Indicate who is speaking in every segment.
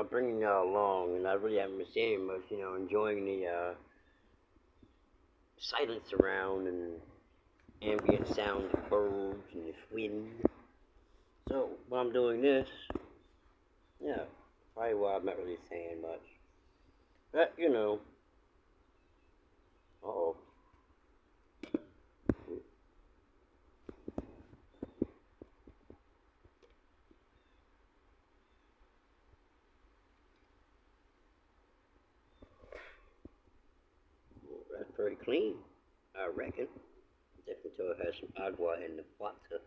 Speaker 1: bringing y'all along, and I really haven't been saying much, enjoying the silence around and ambient sounds of birds and the wind. So, while I'm doing this, yeah, probably why I'm not really saying much. But, uh-oh. That's pretty clean, I reckon. Definitely tell it has some agua in the water.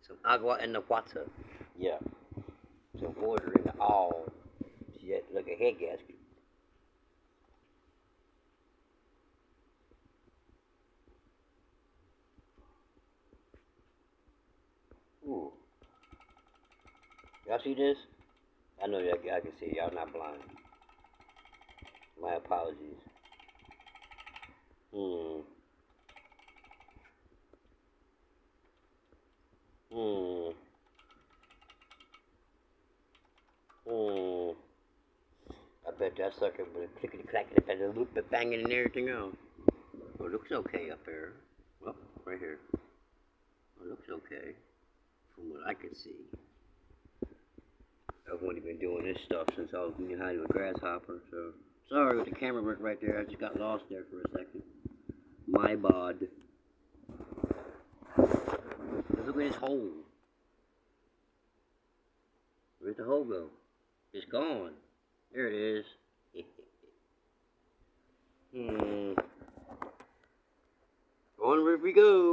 Speaker 1: Some agua in the water. Yeah. Some water in the all. See that? Like a head gasket. Ooh. Y'all see this? I know y'all can see. Y'all not blind. My apologies. Hmm. Hmm. Hmm. I bet that sucker been clickety clacking and a loop but banging and everything else. Oh, it looks okay up there. Well, right here. Oh, it looks okay. From what I can see. I've only been doing this stuff since I was junior high to a grasshopper, so sorry with the camera work right there. I just got lost there for a second. My bod. Look at this hole. Where's the hole go? It's gone. There it is. Onward we go.